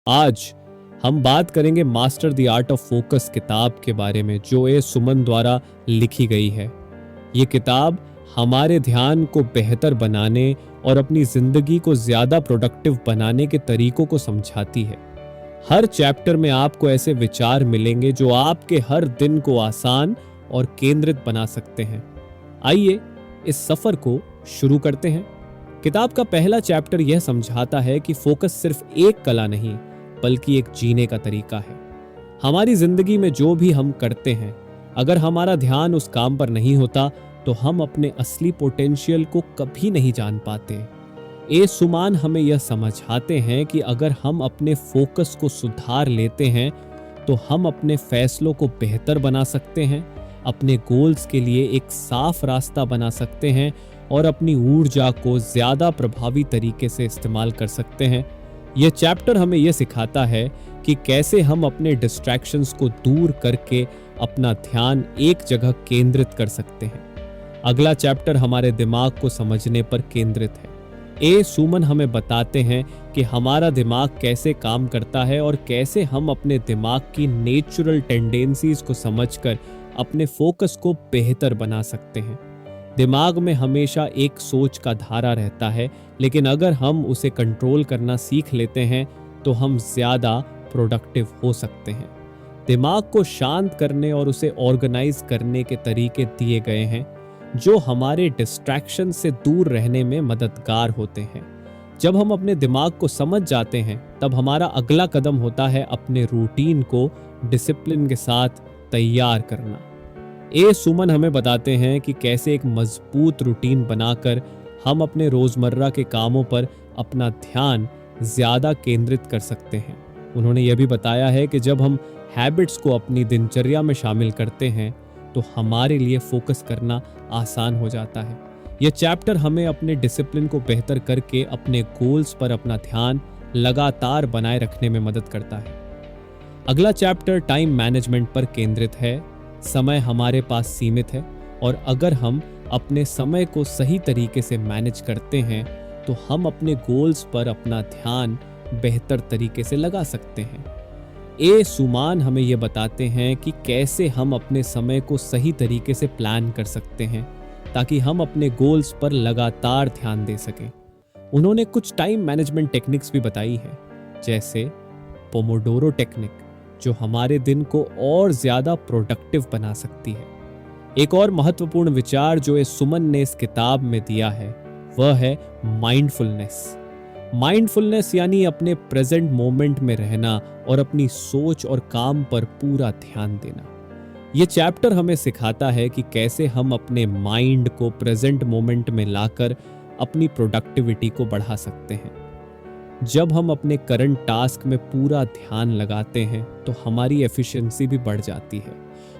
आज हम बात करेंगे master the art of focus किताब के बारे में, जो ए सुमन द्वारा लिखी गई है। ये किताब हमारे ध्यान को बेहतर बनाने और अपनी जिंदगी को ज्यादा प्रोडक्टिव बनाने के तरीकों को समझाती है। हर चैप्टर में आपको ऐसे विचार मिलेंगे जो आपके हर दिन को आसान और केंद्रित बना सकते हैं। आइए इस सफर को शुरू करते हैं। किताब का पहला चैप्टर यह समझाता है कि फोकस सिर्फ एक कला नहीं बल्कि एक जीने का तरीका है। हमारी जिंदगी में जो भी हम करते हैं, अगर हमारा ध्यान उस काम पर नहीं होता तो हम अपने असली पोटेंशियल को कभी नहीं जान पाते। ए सुमान हमें यह समझाते हैं कि अगर हम अपने फोकस को सुधार लेते हैं तो हम अपने फैसलों को बेहतर बना सकते हैं, अपने गोल्स के लिए एक साफ रास्ता बना सकते हैं और अपनी ऊर्जा को ज्यादा प्रभावी तरीके से इस्तेमाल कर सकते हैं। यह चैप्टर हमें यह सिखाता है कि कैसे हम अपने डिस्ट्रैक्शंस को दूर करके अपना ध्यान एक जगह केंद्रित कर सकते हैं। अगला चैप्टर हमारे दिमाग को समझने पर केंद्रित है। ए सुमन हमें बताते हैं कि हमारा दिमाग कैसे काम करता है और कैसे हम अपने दिमाग की नेचुरल टेंडेंसीज को समझकर अपने फोकस को बेहतर बना सकते हैं। दिमाग में हमेशा एक सोच का धारा रहता है, लेकिन अगर हम उसे कंट्रोल करना सीख लेते हैं तो हम ज्यादा प्रोडक्टिव हो सकते हैं। दिमाग को शांत करने और उसे ऑर्गेनाइज करने के तरीके दिए गए हैं जो हमारे डिस्ट्रैक्शन से दूर रहने में मददगार होते हैं। जब हम अपने दिमाग को समझ जाते हैं तब हमारा अगला कदम होता है अपने रूटीन को डिसिप्लिन के साथ तैयार करना। ए सुमन हमें बताते हैं कि कैसे एक मजबूत रूटीन बनाकर हम अपने रोजमर्रा के कामों पर अपना ध्यान ज्यादा केंद्रित कर सकते हैं। उन्होंने यह भी बताया है कि जब हम हैबिट्स को अपनी दिनचर्या में शामिल करते हैं तो हमारे लिए फोकस करना आसान हो जाता है। यह चैप्टर हमें अपने डिसिप्लिन को बेहतर करके अपने गोल्स पर अपना ध्यान लगातार बनाए रखने में मदद करता है। अगला चैप्टर टाइम मैनेजमेंट पर केंद्रित है। समय हमारे पास सीमित है और अगर हम अपने समय को सही तरीके से मैनेज करते हैं तो हम अपने गोल्स पर अपना ध्यान बेहतर तरीके से लगा सकते हैं। ए सुमान हमें यह बताते हैं कि कैसे हम अपने समय को सही तरीके से प्लान कर सकते हैं ताकि हम अपने गोल्स पर लगातार ध्यान दे सकें। उन्होंने कुछ टाइम मैनेजमेंट टेक्निक्स भी बताई हैं, जैसे पोमोडोरो टेक्निक, जो हमारे दिन को और ज्यादा प्रोडक्टिव बना सकती है। एक और महत्वपूर्ण विचार जो इस सुमन ने इस किताब में दिया है वह है माइंडफुलनेस। माइंडफुलनेस यानी अपने प्रेजेंट मोमेंट में रहना और अपनी सोच और काम पर पूरा ध्यान देना। यह चैप्टर हमें सिखाता है कि कैसे हम अपने माइंड को प्रेजेंट मोमेंट में लाकर अपनी प्रोडक्टिविटी को बढ़ा सकते हैं। जब हम अपने करंट टास्क में पूरा ध्यान लगाते हैं तो हमारी एफिशिएंसी भी बढ़ जाती है,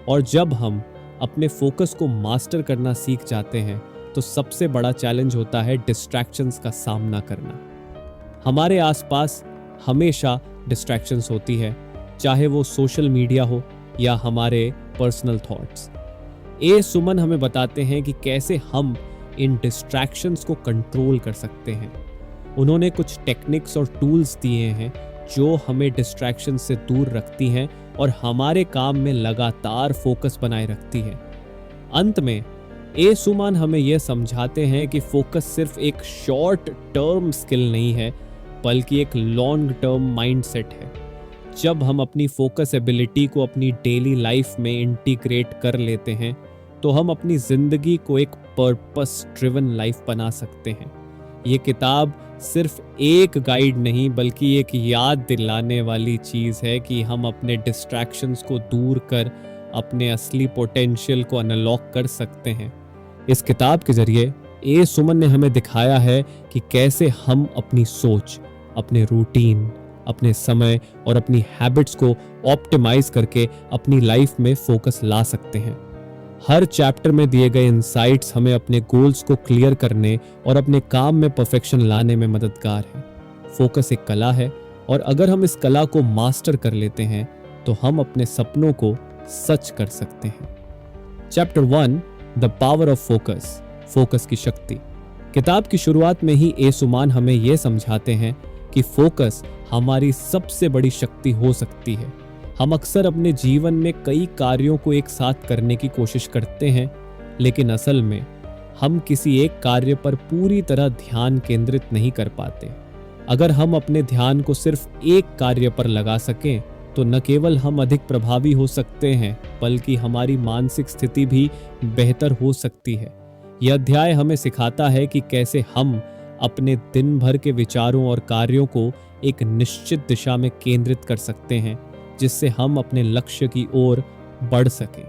और जब हम अपने फोकस को मास्टर करना सीख जाते हैं तो सबसे बड़ा चैलेंज होता है डिस्ट्रैक्शंस का सामना करना। हमारे आसपास हमेशा डिस्ट्रैक्शंस होती है, चाहे वो सोशल मीडिया हो या हमारे पर्सनल थॉट्स। ए सुमन हमें बताते हैं कि कैसे हम इन डिस्ट्रैक्शंस को कंट्रोल कर सकते हैं। उन्होंने कुछ टेक्निक्स और टूल्स दिए हैं जो हमें डिस्ट्रैक्शन से दूर रखती हैं और हमारे काम में लगातार फोकस बनाए रखती है। अंत में ए सुमान हमें यह समझाते हैं कि फोकस सिर्फ एक शॉर्ट टर्म स्किल नहीं है बल्कि एक लॉन्ग टर्म माइंडसेट है। जब हम अपनी फोकस एबिलिटी को अपनी डेली लाइफ में इंटीग्रेट कर लेते हैं तो हम अपनी जिंदगी को एक पर्पस ड्रिवन लाइफ बना सकते हैं। ये किताब सिर्फ एक गाइड नहीं बल्कि एक याद दिलाने वाली चीज है कि हम अपने डिस्ट्रैक्शंस को दूर कर अपने असली पोटेंशियल को अनलॉक कर सकते हैं। इस किताब के जरिए ए सुमन ने हमें दिखाया है कि कैसे हम अपनी सोच, अपने रूटीन, अपने समय और अपनी हैबिट्स को ऑप्टिमाइज करके अपनी लाइफ में फोकस ला सकते हैं। हर चैप्टर में दिए गए इंसाइट्स हमें अपने गोल्स को क्लियर करने और अपने काम में परफेक्शन लाने में मददगार है। फोकस एक कला है और अगर हम इस कला को मास्टर कर लेते हैं तो हम अपने सपनों को सच कर सकते हैं। Chapter 1, the power of focus, focus की शक्ति। किताब की शुरुआत में ही ए सुमान हमें यह समझाते हैं कि फोकस हमारी सबसे बड़ी शक्ति हो सकती है। हम अक्सर अपने जीवन में कई कार्यों को एक साथ करने की कोशिश करते हैं, लेकिन असल में हम किसी एक कार्य पर पूरी तरह ध्यान केंद्रित नहीं कर पाते। अगर हम अपने ध्यान को सिर्फ एक कार्य पर लगा सकें तो न केवल हम अधिक प्रभावी हो सकते हैं, बल्कि हमारी मानसिक स्थिति भी बेहतर हो सकती है। यह अध्याय हमें सिखाता है कि कैसे हम अपने दिन भर के विचारों और कार्यों को एक निश्चित दिशा में केंद्रित कर सकते हैं, जिससे हम अपने लक्ष्य की ओर बढ़ सकें।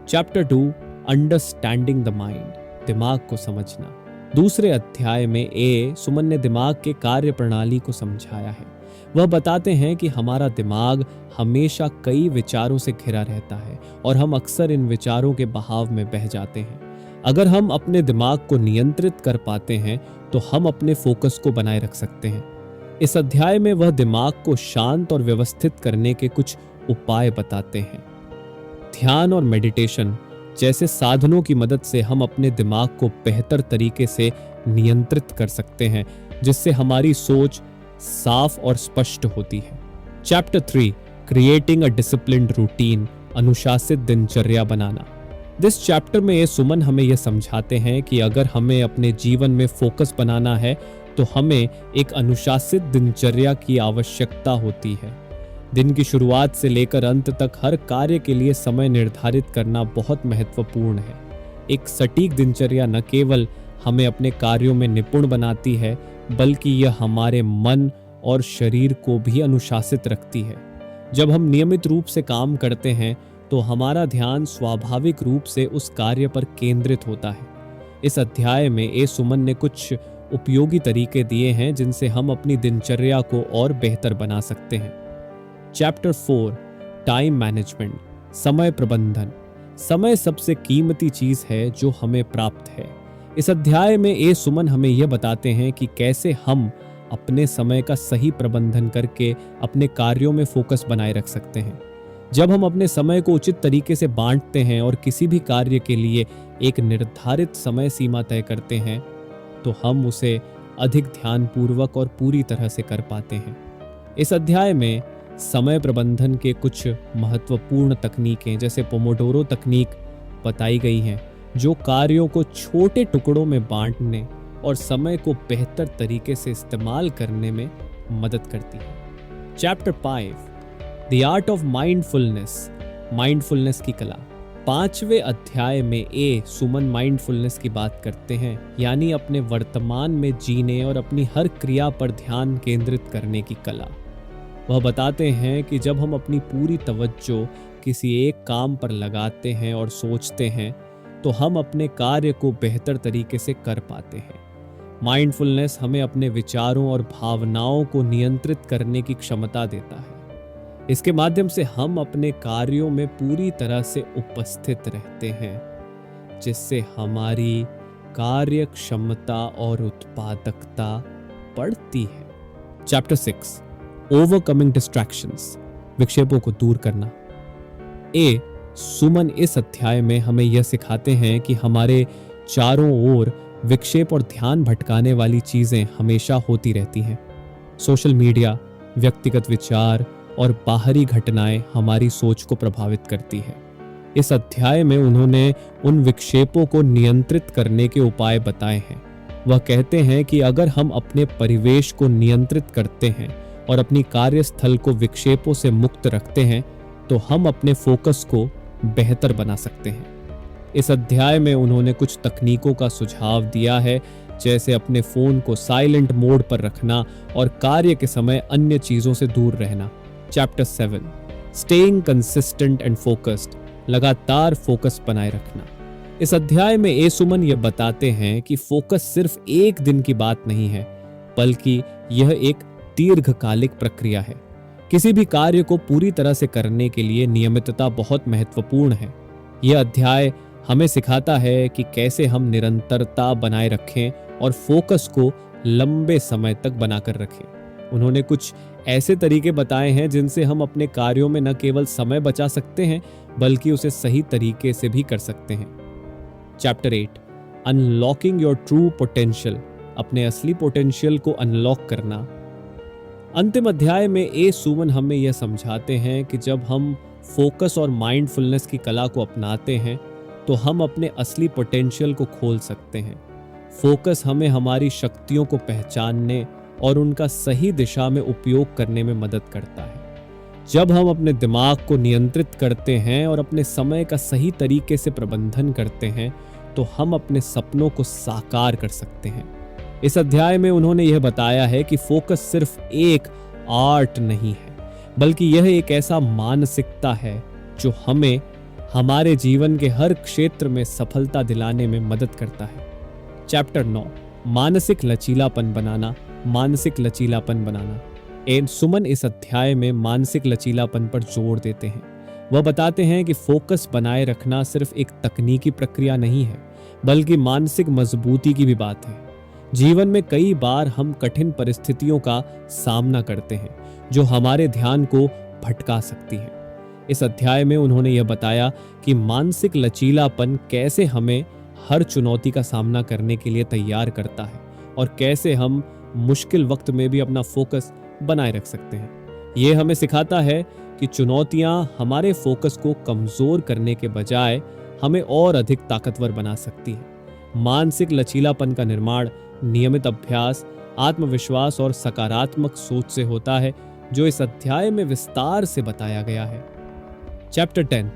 चैप्टर 2, अंडरस्टैंडिंग द माइंड, दिमाग को समझना। दूसरे अध्याय में सुमन ने दिमाग के कार्य प्रणाली को समझाया है। वह बताते हैं कि हमारा दिमाग हमेशा कई विचारों से घिरा रहता है और हम अक्सर इन विचारों के बहाव में बह जाते हैं। अगर हम अपने दिमाग को नियंत्रित कर पाते हैं तो हम अपने फोकस को बनाए रख सकते हैं। इस अध्याय में वह दिमाग को शांत और व्यवस्थित करने के कुछ उपाय बताते हैं। ध्यान और मेडिटेशन जैसे साधनों की मदद से हम अपने दिमाग को बेहतर तरीके से नियंत्रित कर सकते हैं, जिससे हमारी सोच साफ और स्पष्ट होती है। Chapter 3, creating a disciplined routine, अनुशासित दिनचर्या बनाना। दिस चैप्टर में सुमन हमें यह समझाते हैं कि अगर हमें अपने जीवन में फोकस बनाना है तो हमें एक अनुशासित दिनचर्या की आवश्यकता होती है। दिन की शुरुआत से लेकर अंत तक हर कार्य के लिए समय निर्धारित करना बहुत महत्वपूर्ण है। एक सटीक दिनचर्या न केवल हमें अपने कार्यों में निपुण बनाती है, बल्कि यह हमारे मन और शरीर को भी अनुशासित रखती है। जब हम नियमित रूप से काम करते हैं तो हमारा ध्यान स्वाभाविक रूप से उस कार्य पर केंद्रित होता है। इस अध्याय में सुमन ने कुछ उपयोगी तरीके दिए हैं जिनसे हम अपनी दिनचर्या को और बेहतर बना सकते हैं। चैप्टर 4, टाइम मैनेजमेंट, समय प्रबंधन। समय सबसे कीमती चीज है जो हमें प्राप्त है। इस अध्याय में सुमन हमें यह बताते हैं कि कैसे हम अपने समय का सही प्रबंधन करके अपने कार्यों में फोकस बनाए रख सकते हैं। जब हम अपने समय को उचित तरीके से बांटते हैं और किसी भी कार्य के लिए एक निर्धारित समय सीमा तय करते हैं तो हम उसे अधिक ध्यानपूर्वक और पूरी तरह से कर पाते हैं। इस अध्याय में समय प्रबंधन के कुछ महत्वपूर्ण तकनीकें जैसे पोमोडोरो तकनीक बताई गई हैं, जो कार्यों को छोटे टुकड़ों में बांटने और समय को बेहतर तरीके से इस्तेमाल करने में मदद करती है। Chapter 5, the art of mindfulness, mindfulness की कला। 5वें अध्याय में सुमन माइंडफुलनेस की बात करते हैं, यानी अपने वर्तमान में जीने और अपनी हर क्रिया पर ध्यान केंद्रित करने की कला। वह बताते हैं कि जब हम अपनी पूरी तवज्जो किसी एक काम पर लगाते हैं और सोचते हैं तो हम अपने कार्य को बेहतर तरीके से कर पाते हैं। माइंडफुलनेस हमें अपने विचारों और भावनाओं को नियंत्रित करने की क्षमता देता है। इसके माध्यम से हम अपने कार्यों में पूरी तरह से उपस्थित रहते हैं, जिससे हमारी कार्य क्षमता और उत्पादकता बढ़ती है। चैप्टर 6, ओवरकमिंग डिस्ट्रैक्शंस, विक्षेपों को दूर करना। सुमन इस अध्याय में हमें यह सिखाते हैं कि हमारे चारों ओर विक्षेप और ध्यान भटकाने वाली चीजें हमेशा होती रहती हैं। सोशल मीडिया, व्यक्तिगत विचार और बाहरी घटनाएं हमारी सोच को प्रभावित करती है। इस अध्याय में उन्होंने उन विक्षेपों को नियंत्रित करने के उपाय बताए हैं। वह कहते हैं कि अगर हम अपने परिवेश को नियंत्रित करते हैं और अपनी कार्यस्थल को विक्षेपों से मुक्त रखते हैं तो हम अपने फोकस को बेहतर बना सकते हैं। इस अध्याय में उन्होंने कुछ तकनीकों का सुझाव दिया है, जैसे अपने फोन को साइलेंट मोड पर रखना और कार्य के समय अन्य चीजों से दूर रहना। Chapter 7, staying consistent and focused, लगातार फोकस बनाए रखना। इस अध्याय में सुमन यह बताते हैं कि फोकस सिर्फ एक दिन की बात नहीं है, बल्कि यह एक दीर्घकालिक प्रक्रिया है। किसी भी कार्य को पूरी तरह से करने के लिए नियमितता बहुत महत्वपूर्ण है। यह अध्याय हमें सिखाता है कि कैसे हम निरंतरता बनाए रखें और फोकस को लंबे समय तक बनाकर रखें। उन्होंने कुछ ऐसे तरीके बताए हैं जिनसे हम अपने कार्यों में न केवल समय बचा सकते हैं, बल्कि उसे सही तरीके से भी कर सकते हैं। Chapter 8, unlocking your true potential, अपने असली पोटेंशियल को अनलॉक करना। अंतिम अध्याय में ए सुमन हमें यह समझाते हैं कि जब हम फोकस और माइंडफुलनेस की कला को अपनाते हैं तो हम अपने असली पोटेंशियल को खोल सकते हैं। फोकस हमें हमारी शक्तियों को पहचानने और उनका सही दिशा में उपयोग करने में मदद करता है। जब हम अपने दिमाग को नियंत्रित करते हैं और अपने समय का सही तरीके से प्रबंधन करते हैं तो हम अपने सपनों को साकार कर सकते हैं। इस अध्याय में उन्होंने यह बताया है कि फोकस सिर्फ एक आर्ट नहीं है, बल्कि यह एक ऐसा मानसिकता है जो हमें हमारे जीवन के हर क्षेत्र में सफलता दिलाने में मदद करता है। चैप्टर 9, मानसिक लचीलापन बनाना। मानसिक लचीलापन बनाना। एन सुमन इस अध्याय में मानसिक लचीलापन पर जोर देते हैं। वह बताते हैं कि फोकस बनाए रखना सिर्फ एक तकनीकी प्रक्रिया नहीं है, बल्कि मानसिक मजबूती की भी बात है। जीवन में कई बार हम कठिन परिस्थितियों का सामना करते हैं जो हमारे ध्यान को भटका सकती है। इस अध्याय में उन्होंने यह बताया कि मानसिक लचीलापन कैसे हमें हर चुनौती का सामना करने के लिए तैयार करता है और कैसे हम मुश्किल वक्त में भी अपना फोकस बनाए रख सकते हैं। यह हमें सिखाता है कि चुनौतियां हमारे फोकस को कमजोर करने के बजाय हमें और अधिक ताकतवर बना सकती हैं। मानसिक लचीलापन का निर्माण नियमित अभ्यास, आत्मविश्वास और सकारात्मक सोच से होता है, जो इस अध्याय में विस्तार से बताया गया है। Chapter 10,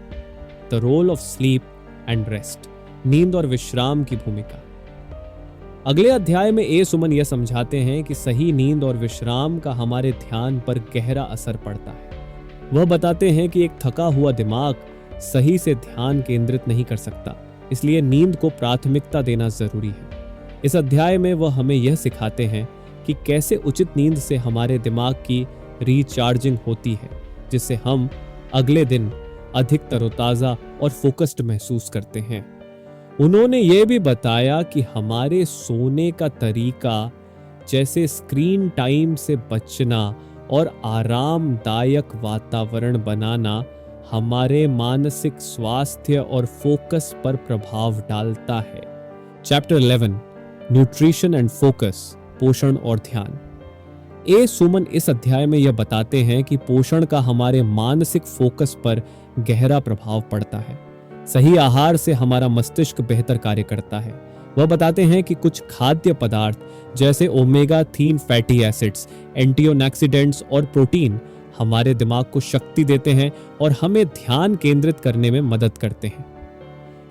the role of sleep and rest. नींद और विश्राम की भूमिका। अगले अध्याय में ए सुमन यह समझाते हैं कि सही नींद और विश्राम का हमारे ध्यान पर गहरा असर पड़ता है। वह बताते हैं कि एक थका हुआ दिमाग सही से ध्यान केंद्रित नहीं कर सकता, इसलिए नींद को प्राथमिकता देना जरूरी है। इस अध्याय में वह हमें यह सिखाते हैं कि कैसे उचित नींद से हमारे दिमाग की रिचार्जिंग होती है, जिससे हम अगले दिन अधिक तरोताजा और फोकस्ड महसूस करते हैं। उन्होंने यह भी बताया कि हमारे सोने का तरीका, जैसे स्क्रीन टाइम से बचना और आरामदायक वातावरण बनाना, हमारे मानसिक स्वास्थ्य और फोकस पर प्रभाव डालता है। Chapter 11, nutrition and focus. पोषण और ध्यान। ए सुमन इस अध्याय में यह बताते हैं कि पोषण का हमारे मानसिक फोकस पर गहरा प्रभाव पड़ता है। सही आहार से हमारा मस्तिष्क बेहतर कार्य करता है। वह बताते हैं कि कुछ खाद्य पदार्थ जैसे ओमेगा 3 फैटी एसिड्स, एंटीऑक्सीडेंट्स और प्रोटीन हमारे दिमाग को शक्ति देते हैं और हमें ध्यान केंद्रित करने में मदद करते हैं।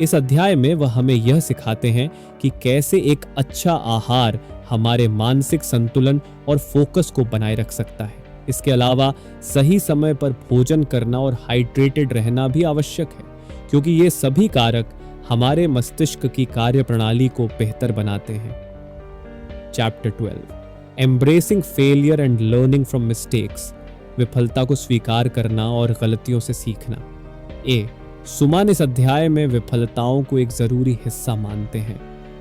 इस अध्याय में वह हमें यह सिखाते हैं कि कैसे एक अच्छा आहार हमारे मानसिक संतुलन और फोकस को बनाए रख सकता है। इसके अलावा सही समय पर भोजन करना और हाइड्रेटेड रहना भी आवश्यक है, क्योंकि ये सभी कारक हमारे मस्तिष्क की कार्यप्रणाली को बेहतर बनाते हैं। Chapter 12, embracing failure and learning from mistakes. विफलता को स्वीकार करना और गलतियों से सीखना। ए सुमन इस अध्याय में विफलताओं को एक जरूरी हिस्सा मानते हैं।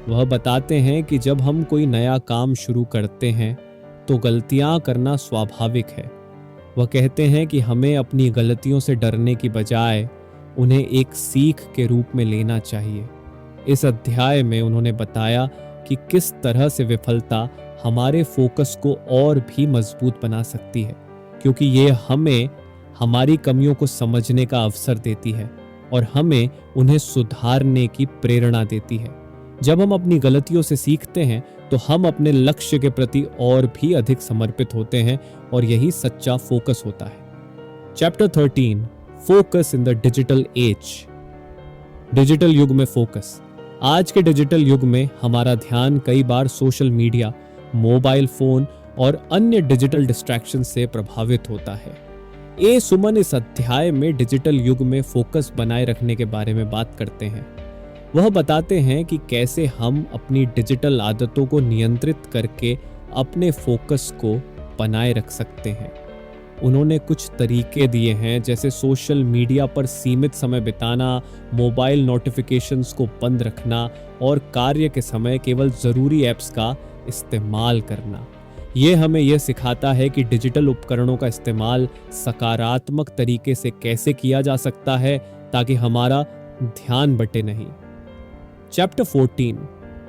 वह बताते हैं कि जब हम कोई नया काम शुरू करते हैं तो गलतियां करना स्वाभाविक है। वह कहते हैं कि हमें अपनी गलतियों से डरने की बजाय उन्हें एक सीख के रूप में लेना चाहिए। इस अध्याय में उन्होंने बताया कि किस तरह से विफलता हमारे फोकस को और भी मजबूत बना सकती है, क्योंकि ये हमें हमारी कमियों को समझने का अवसर देती है और हमें उन्हें सुधारने की प्रेरणा देती है। जब हम अपनी गलतियों से सीखते हैं तो हम अपने लक्ष्य के प्रति और भी अधिक समर्पित होते हैं और यही सच्चा फोकस होता है। Chapter 13, focus in the digital age. Digital युग में फोकस। आज के डिजिटल युग में हमारा ध्यान कई बार सोशल मीडिया, मोबाइल फोन और अन्य डिजिटल डिस्ट्रैक्शन से प्रभावित होता है। ए सुमन इस अध्याय में डिजिटल युग में फोकस बनाए रखने के बारे में बात करते हैं। वह बताते हैं कि कैसे हम अपनी डिजिटल आदतों को नियंत्रित करके अपने फोकस को बनाए रख सकते हैं। उन्होंने कुछ तरीके दिए हैं, जैसे सोशल मीडिया पर सीमित समय बिताना, मोबाइल नोटिफिकेशंस को बंद रखना और कार्य के समय केवल जरूरी ऐप्स का इस्तेमाल करना। ये हमें यह सिखाता है कि डिजिटल उपकरणों का इस्तेमाल सकारात्मक तरीके से कैसे किया जा सकता है ताकि हमारा ध्यान बटे नहीं। Chapter 14,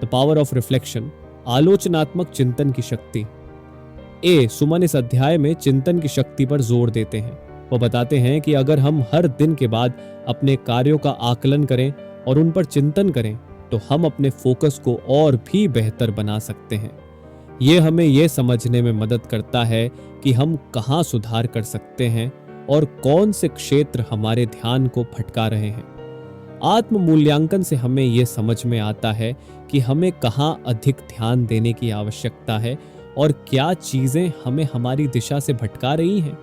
the power of reflection. आलोचनात्मक चिंतन की शक्ति। सुमन इस अध्याय में चिंतन की शक्ति पर जोर देते हैं। वो बताते हैं कि अगर हम हर दिन के बाद अपने कार्यों का आकलन करें और उन पर चिंतन करें तो हम अपने फोकस को और भी बेहतर बना सकते हैं। ये हमें ये समझने में मदद करता है कि हम कहाँ सुधार कर सकते हैं और कौन से क्षेत्र हमारे ध्यान को भटका रहे हैं। आत्म मूल्यांकन से हमें ये समझ में आता है कि हमें कहाँ अधिक ध्यान देने की आवश्यकता है और क्या चीजें हमें हमारी दिशा से भटका रही हैं।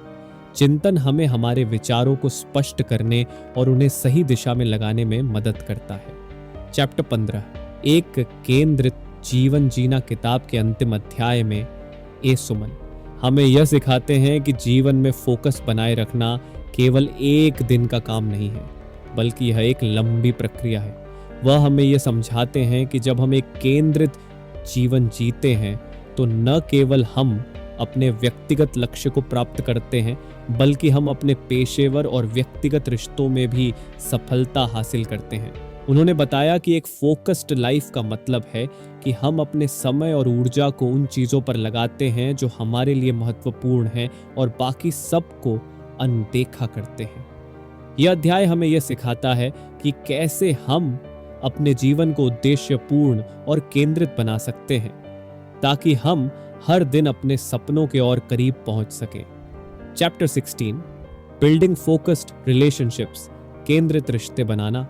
चिंतन हमें हमारे विचारों को स्पष्ट करने और उन्हें सही दिशा में लगाने में मदद करता है। चैप्टर 15 एक केंद्रित जीवन जीना किताब के अंतिम अध्याय में सुमन हमें यह सिखाते हैं कि जीवन में फोकस बनाए रखना केवल एक दिन का काम नहीं है, बल्कि यह एक लंबी प्रक्रिया है। वह हमें यह समझाते हैं कि जब हम एक केंद्रित जीवन जीते हैं तो न केवल हम अपने व्यक्तिगत लक्ष्य को प्राप्त करते हैं, बल्कि हम अपने पेशेवर और व्यक्तिगत रिश्तों में भी सफलता हासिल करते हैं। उन्होंने बताया कि एक फोकस्ड लाइफ का मतलब है कि हम अपने समय और ऊर्जा को उन चीजों पर लगाते हैं जो हमारे लिए महत्वपूर्ण हैं और बाकी सबको अनदेखा करते हैं। यह अध्याय हमें यह सिखाता है कि कैसे हम अपने जीवन को उद्देश्यपूर्ण और केंद्रित बना सकते हैं ताकि हम हर दिन अपने सपनों के और करीब पहुंच सकें। चैप्टर 16 बिल्डिंग फोकस्ड रिलेशनशिप्स केंद्रित रिश्ते बनाना।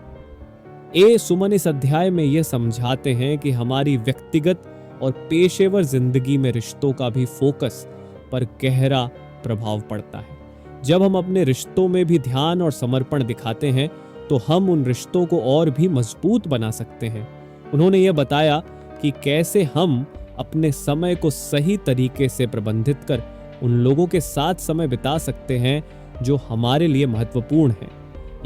सुमन इस अध्याय में यह समझाते हैं कि हमारी व्यक्तिगत और पेशेवर जिंदगी में रिश्तों का भी फोकस पर गहरा प्रभाव पड़ता है। जब हम अपने रिश्तों में भी ध्यान और समर्पण दिखाते हैं तो हम उन रिश्तों को और भी मजबूत बना सकते हैं। उन्होंने यह बताया कि कैसे हम अपने समय को सही तरीके से प्रबंधित कर उन लोगों के साथ समय बिता सकते हैं जो हमारे लिए महत्वपूर्ण हैं।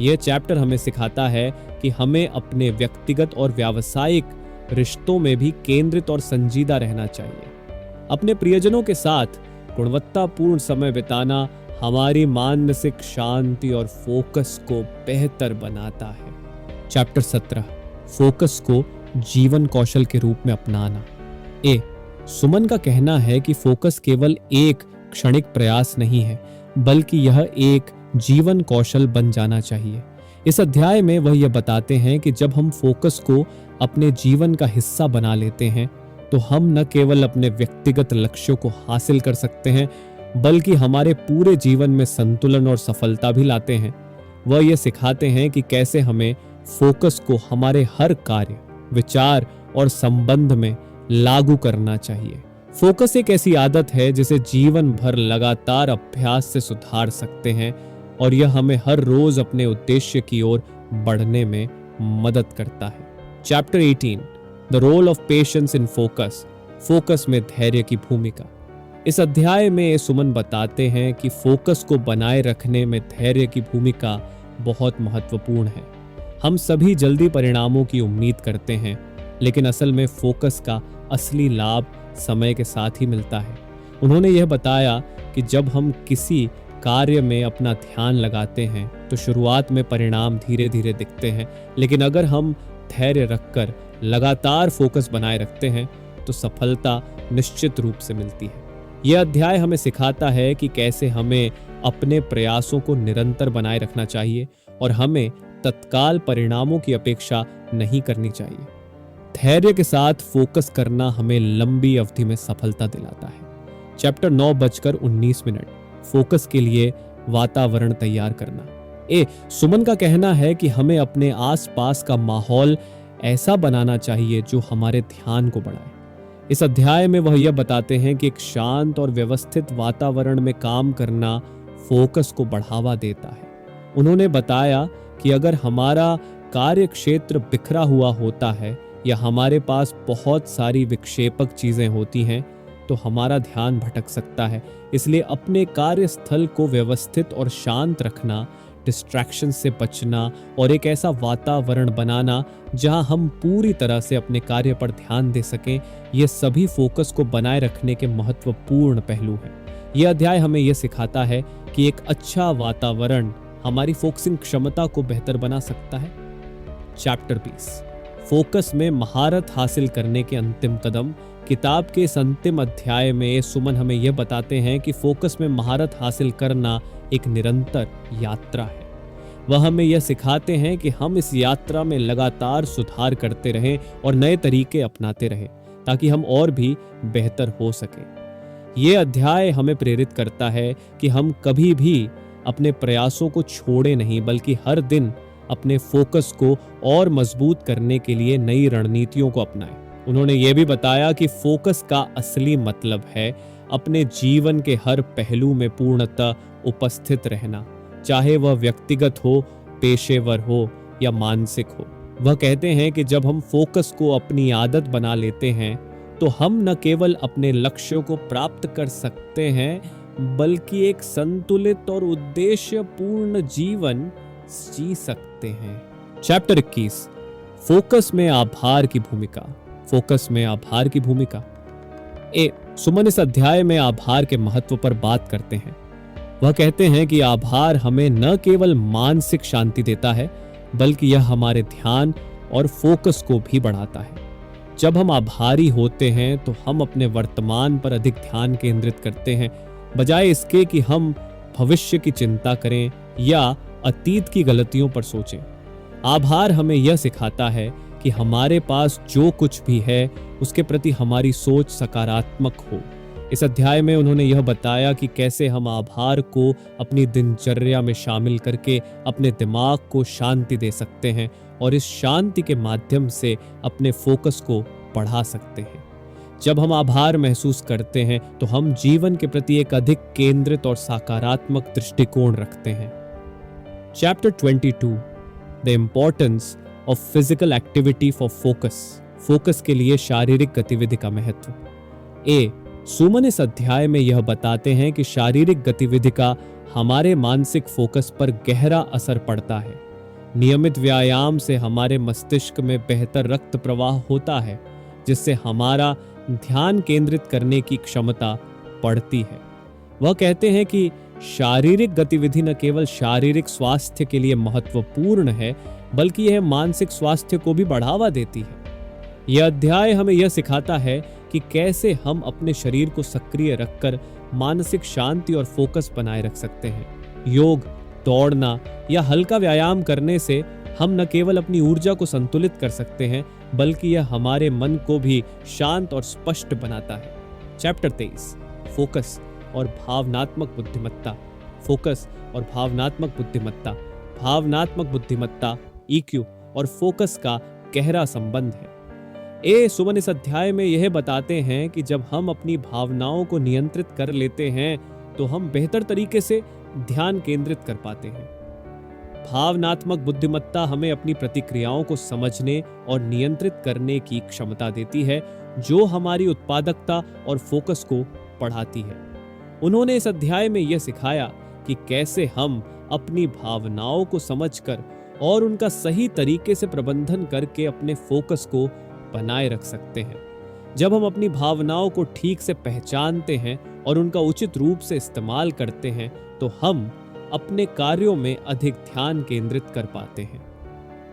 यह चैप्टर हमें सिखाता है कि हमें अपने व्यक्तिगत और व्यावसायिक रिश्तों में भी केंद्रित और संजीदा रहना चाहिए। अपने प्रियजनों के साथ गुणवत्तापूर्ण समय बिताना हमारी मानसिक शांति और फोकस को बेहतर बनाता है। चैप्टर 17 फोकस को जीवन कौशल के रूप में अपनाना। सुमन का कहना है कि फोकस केवल एक क्षणिक प्रयास नहीं है, बल्कि यह एक जीवन कौशल बन जाना चाहिए। इस अध्याय में वह यह बताते हैं कि जब हम फोकस को अपने जीवन का हिस्सा बना लेते हैं तो हम न केवल अपने व्यक्तिगत लक्ष्यों को हासिल कर सकते हैं, बल्कि हमारे पूरे जीवन में संतुलन और सफलता भी लाते हैं। वह यह सिखाते हैं कि कैसे हमें फोकस को हमारे हर कार्य, विचार और संबंध में लागू करना चाहिए। फोकस एक ऐसी आदत है जिसे जीवन भर लगातार अभ्यास से सुधार सकते हैं और यह हमें हर रोज अपने उद्देश्य की ओर बढ़ने में मदद करता है। Chapter 18 the role of patience in focus focus में धैर्य की भूमिका। इस अध्याय में सुमन बताते हैं कि फोकस को बनाए रखने में धैर्य की भूमिका बहुत महत्वपूर्ण है। हम सभी जल्दी परिणामों की उम्मीद करते हैं, लेकिन असल में फोकस का असली लाभ समय के साथ ही मिलता है। उन्होंने यह बताया कि जब हम किसी कार्य में अपना ध्यान लगाते हैं तो शुरुआत में परिणाम धीरे धीरे दिखते हैं, लेकिन अगर हम धैर्य रखकर लगातार फोकस बनाए रखते हैं तो सफलता निश्चित रूप से मिलती है। यह अध्याय हमें सिखाता है कि कैसे हमें अपने प्रयासों को निरंतर बनाए रखना चाहिए और हमें तत्काल परिणामों की अपेक्षा नहीं करनी चाहिए। धैर्य के साथ फोकस करना हमें लंबी अवधि में सफलता दिलाता है। चैप्टर 9:19 फोकस के लिए वातावरण तैयार करना। सुमन का कहना है कि हमें अपने आसपास का माहौल ऐसा बनाना चाहिए जो हमारे ध्यान को बढ़ाए। इस अध्याय में वह यह बताते हैं कि एक शांत और व्यवस्थित वातावरण में काम करना फोकस को बढ़ावा देता है। उन्होंने बताया कि अगर हमारा कार्य क्षेत्र बिखरा हुआ होता है या हमारे पास बहुत सारी विक्षेपक चीजें होती हैं तो हमारा ध्यान भटक सकता है। इसलिए अपने कार्यस्थल को व्यवस्थित और शांत रखना, डिस्ट्रैक्शन से बचना और एक ऐसा वातावरण बनाना जहां हम पूरी तरह से अपने कार्य पर ध्यान दे सकें, ये सभी फोकस को बनाए रखने के महत्वपूर्ण पहलू हैं। यह अध्याय हमें यह सिखाता है कि एक अच्छा वातावरण हमारी फोकसिंग क्षमता को बेहतर बना सकता है। चैप्टर 20 फोकस में महारत हासिल करने के अंतिम कदम किताब के इस अंतिम अध्याय में सुमन हमें यह बताते हैं कि फोकस में महारत हासिल करना एक निरंतर यात्रा है। वह हमें यह सिखाते हैं कि हम इस यात्रा में लगातार सुधार करते रहें और नए तरीके अपनाते रहें ताकि हम और भी बेहतर हो सकें। यह अध्याय हमें प्रेरित करता है कि हम कभी भी अपने प्रयासों को छोड़े नहीं, बल्कि हर दिन अपने फोकस को और मजबूत करने के लिए नई रणनीतियों को अपनाएं। उन्होंने ये भी बताया कि फोकस का असली मतलब है अपने जीवन के हर पहलू में पूर्णतः उपस्थित रहना, चाहे वह व्यक्तिगत हो, पेशेवर हो या मानसिक हो। वह कहते हैं कि जब हम फोकस को अपनी आदत बना लेते हैं तो हम न केवल अपने लक्ष्यों को प्राप्त कर सकते हैं बल्कि एक संतुलित और उद्देश्यपूर्ण जीवन जी सकते हैं। चैप्टर 21, फोकस में आभार की भूमिका। फोकस में आभार की भूमिका। सुमन इस अध्याय में आभार के महत्व पर बात करते हैं। वह कहते हैं कि आभार हमें न केवल मानसिक शांति देता है बल्कि यह हमारे ध्यान और फोकस को भी बढ़ाता है। जब हम आभारी होते हैं तो हम अपने वर्तमान पर अधिक ध्यान केंद्रित करते हैं, बजाय इसके कि हम भविष्य की चिंता करें या अतीत की गलतियों पर सोचें। आभार हमें यह सिखाता है कि हमारे पास जो कुछ भी है उसके प्रति हमारी सोच सकारात्मक हो। इस अध्याय में उन्होंने यह बताया कि कैसे हम आभार को अपनी दिनचर्या में शामिल करके अपने दिमाग को शांति दे सकते हैं और इस शांति के माध्यम से अपने फोकस को बढ़ा सकते हैं। जब हम आभार महसूस करते हैं तो हम जीवन के प्रति एक अधिक केंद्रित और सकारात्मक दृष्टिकोण रखते हैं। Chapter 22, the importance of physical activity for focus. Focus के लिए शारीरिक गतिविधि का महत्व। सुमन इस अध्याय में यह बताते हैं कि शारीरिक गतिविधि का हमारे मानसिक फोकस पर गहरा असर पड़ता है। नियमित व्यायाम से हमारे मस्तिष्क में बेहतर रक्त प्रवाह होता है, जिससे हमारा ध्यान केंद्रित करने की क्षमता बढ़ती है। वह कहते हैं कि शारीरिक गतिविधि न केवल शारीरिक स्वास्थ्य के लिए महत्वपूर्ण है बल्कि यह मानसिक स्वास्थ्य को भी बढ़ावा देती है। यह अध्याय हमें यह सिखाता है कि कैसे हम अपने शरीर को सक्रिय रखकर मानसिक शांति और फोकस बनाए रख सकते हैं। योग, दौड़ना या हल्का व्यायाम करने से हम न केवल अपनी ऊर्जा को संतुलित कर सकते हैं बल्कि यह हमारे मन को भी शांत और स्पष्ट बनाता है। चैप्टर 23, फोकस और भावनात्मक बुद्धिमत्ता। फोकस और भावनात्मक बुद्धिमत्ता। भावनात्मक बुद्धिमत्ता EQ और फोकस का गहरा संबंध है। सुमन इस अध्याय में यह बताते हैं कि जब हम अपनी भावनाओं को नियंत्रित कर लेते हैं तो हम बेहतर तरीके से ध्यान केंद्रित कर पाते हैं। भावनात्मक बुद्धिमत्ता हमें अपनी प्रतिक्रियाओं को समझने और नियंत्रित करने की क्षमता देती है, जो हमारी उत्पादकता और फोकस को बढ़ाती है। उन्होंने इस अध्याय में यह सिखाया कि कैसे हम अपनी भावनाओं को समझकर और उनका सही तरीके से प्रबंधन करके अपने फोकस को बनाए रख सकते हैं। जब हम अपनी भावनाओं को ठीक से पहचानते हैं और उनका उचित रूप से इस्तेमाल करते हैं तो हम अपने कार्यों में अधिक ध्यान केंद्रित कर पाते हैं।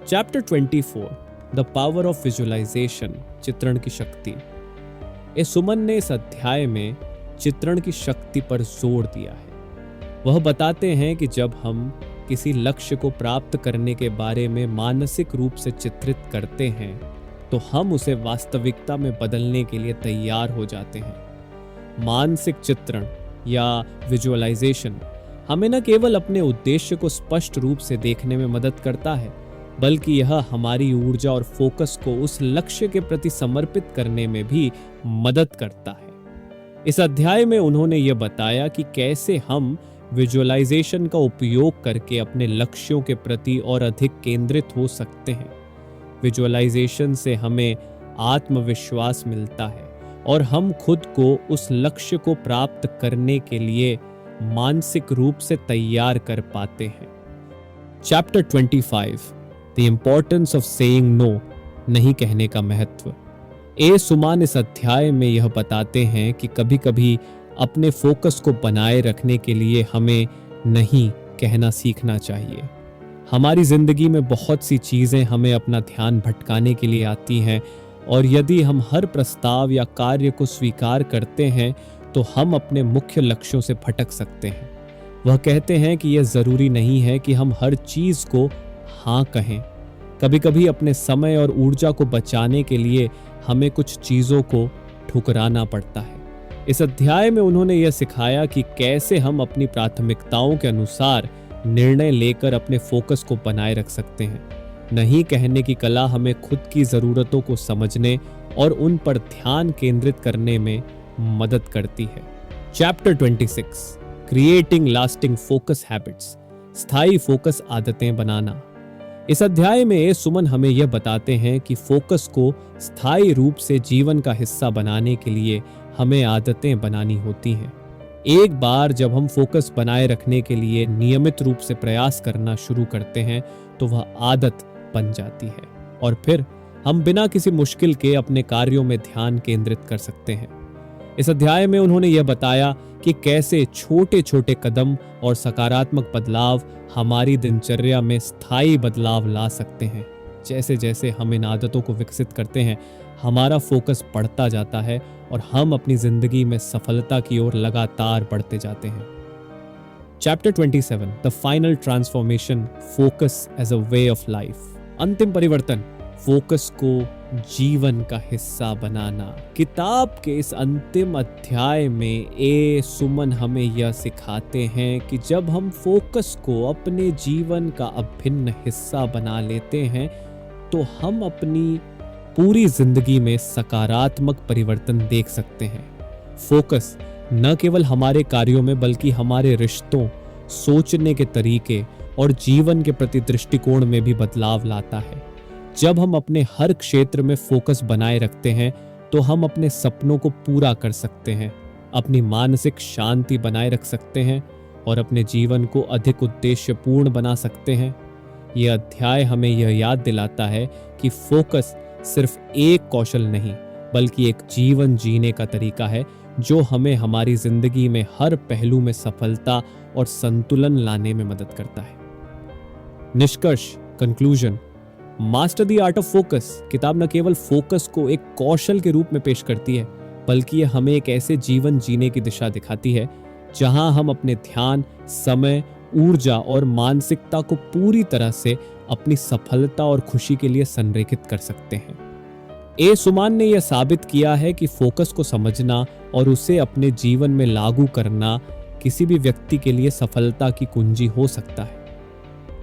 Chapter 24, the power of visualisation. चित्रण की शक्ति। सुमन ने इस अध्याय में चित्रण की शक्ति पर जोर दिया है। वह बताते हैं कि जब हम किसी लक्ष्य को प्राप्त करने के बारे में मानसिक रूप से चित्रित करते हैं तो हम उसे वास्तविकता में बदलने के लिए तैयार हो जाते हैं। मानसिक चित्रण या विजुअलाइजेशन हमें न केवल अपने उद्देश्य को स्पष्ट रूप से देखने में मदद करता है बल्कि यह हमारी ऊर्जा और फोकस को उस लक्ष्य के प्रति समर्पित करने में भी मदद करता है। इस अध्याय में उन्होंने यह बताया कि कैसे हम विजुअलाइजेशन का उपयोग करके अपने लक्ष्यों के प्रति और अधिक केंद्रित हो सकते हैं। विजुअलाइजेशन से हमें आत्मविश्वास मिलता है और हम खुद को उस लक्ष्य को प्राप्त करने के लिए मानसिक रूप से तैयार कर पाते हैं। Chapter 25, the importance of saying no. नहीं कहने का महत्व। सुमन इस अध्याय में यह बताते हैं कि कभी कभी अपने फोकस को बनाए रखने के लिए हमें नहीं कहना सीखना चाहिए। हमारी जिंदगी में बहुत सी चीजें हमें अपना ध्यान भटकाने के लिए आती हैं और यदि हम हर प्रस्ताव या कार्य को स्वीकार करते हैं तो हम अपने मुख्य लक्ष्यों से भटक सकते हैं। वह कहते हैं कि यह जरूरी नहीं है कि हम हर चीज को हाँ कहें। कभी कभी अपने समय और ऊर्जा को बचाने के लिए हमें कुछ चीजों को ठुकराना पड़ता है। इस अध्याय में उन्होंने यह सिखाया कि कैसे हम अपनी प्राथमिकताओं के अनुसार निर्णय लेकर अपने फोकस को बनाए रख सकते हैं। नहीं कहने की कला हमें खुद की जरूरतों को समझने और उन पर ध्यान केंद्रित करने में मदद करती है। Chapter 26 creating lasting focus habits, स्थायी फोकस आदतें बनाना। इस अध्याय में ए सुमन हमें यह बताते हैं कि फोकस को स्थायी रूप से जीवन का हिस्सा बनाने के लिए हमें आदतें बनानी होती हैं। एक बार जब हम फोकस बनाए रखने के लिए नियमित रूप से प्रयास करना शुरू करते हैं तो वह आदत बन जाती है और फिर हम बिना किसी मुश्किल के अपने कार्यों में ध्यान केंद्रित कर सकते हैं। इस अध्याय में उन्होंने यह बताया कि कैसे छोटे छोटे कदम और सकारात्मक बदलाव हमारी दिनचर्या में स्थायी बदलाव ला सकते हैं। जैसे जैसे हम इन आदतों को विकसित करते हैं, हमारा फोकस बढ़ता जाता है और हम अपनी जिंदगी में सफलता की ओर लगातार बढ़ते जाते हैं। Chapter 27 the final transformation, focus as a way of life. अंतिम परिवर्तन, फोकस को जीवन का हिस्सा बनाना। किताब के इस अंतिम अध्याय में ए सुमन हमें यह सिखाते हैं कि जब हम फोकस को अपने जीवन का अभिन्न हिस्सा बना लेते हैं तो हम अपनी पूरी जिंदगी में सकारात्मक परिवर्तन देख सकते हैं। फोकस न केवल हमारे कार्यों में बल्कि हमारे रिश्तों, सोचने के तरीके और जीवन के प्रति दृष्टिकोण में भी बदलाव लाता है। जब हम अपने हर क्षेत्र में फोकस बनाए रखते हैं तो हम अपने सपनों को पूरा कर सकते हैं, अपनी मानसिक शांति बनाए रख सकते हैं और अपने जीवन को अधिक उद्देश्यपूर्ण बना सकते हैं। यह अध्याय हमें यह याद दिलाता है कि फोकस सिर्फ एक कौशल नहीं बल्कि एक जीवन जीने का तरीका है जो हमें हमारी जिंदगी में हर पहलू में सफलता और संतुलन लाने में मदद करता है। निष्कर्ष, conclusion, master the art of focus किताब न केवल फोकस को एक कौशल के रूप में पेश करती है बल्कि यह हमें एक ऐसे जीवन जीने की दिशा दिखाती है जहां हम अपने ध्यान, समय, ऊर्जा और मानसिकता को पूरी तरह से अपनी सफलता और खुशी के लिए संरेखित कर सकते हैं। ए सुमान ने यह साबित किया है कि फोकस को समझना और उसे अपने जीवन में लागू करना किसी भी व्यक्ति के लिए सफलता की कुंजी हो सकता है।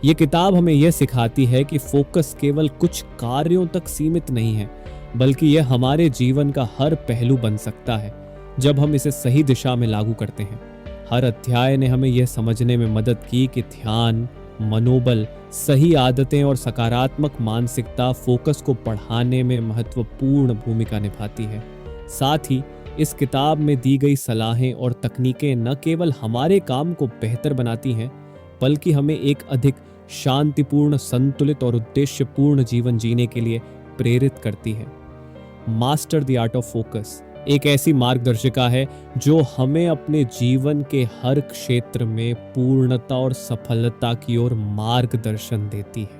ये किताब हमें यह सिखाती है कि फोकस केवल कुछ कार्यों तक सीमित नहीं है बल्कि यह हमारे जीवन का हर पहलू बन सकता है जब हम इसे सही दिशा में लागू करते हैं। हर अध्याय ने हमें यह समझने में मदद की कि ध्यान, मनोबल, सही आदतें और सकारात्मक मानसिकता फोकस को बढ़ाने में महत्वपूर्ण भूमिका निभाती है। साथ ही इस किताब में दी गई सलाहें और तकनीकें न केवल हमारे काम को बेहतर बनाती हैं बल्कि हमें एक अधिक शांतिपूर्ण, संतुलित और उद्देश्यपूर्ण जीवन जीने के लिए प्रेरित करती है। Master the art of focus एक ऐसी मार्गदर्शिका है जो हमें अपने जीवन के हर क्षेत्र में पूर्णता और सफलता की ओर मार्गदर्शन देती है।